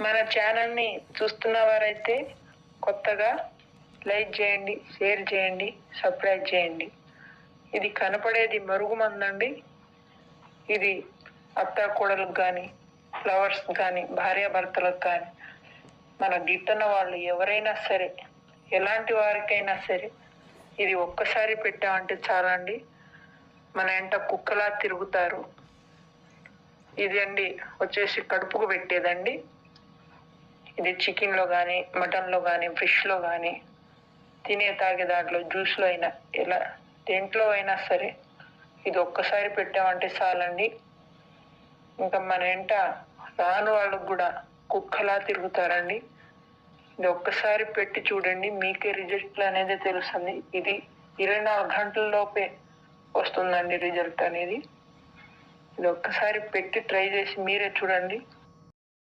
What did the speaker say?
మన ఛానల్ని చూస్తున్న వారైతే కొత్తగా లైక్ చేయండి, షేర్ చేయండి, సబ్స్క్రైబ్ చేయండి. ఇది కనపడేది మరుగుమందండి. ఇది అత్త కోడలకు కానీ, ఫ్లవర్స్ కానీ, భార్యాభర్తలకు కానీ, మన గిట్టన వాళ్ళు ఎవరైనా సరే, ఎలాంటి వారికైనా సరే ఇది ఒక్కసారి పెట్టామంటే చాలండి, మన వెంట కుక్కలా తిరుగుతారు. ఇది అండి వచ్చేసి కడుపుకు పెట్టేదండి. ఇది చికెన్లో కానీ, మటన్లో కానీ, ఫిష్లో కానీ, తినే తాగే దాంట్లో, జ్యూస్లో అయినా, ఇలా దేంట్లో అయినా సరే ఇది ఒక్కసారి పెట్టామంటే చాలండి, ఇంకా మన వెంట రాను వాళ్ళకు కూడా కుక్కలా తిరుగుతారండి. ఇది ఒక్కసారి పెట్టి చూడండి, మీకే రిజల్ట్ అనేది తెలుస్తుంది. ఇది 24 గంటల లోపే వస్తుందండి రిజల్ట్ అనేది. ఇది ఒక్కసారి పెట్టి ట్రై చేసి మీరే చూడండి.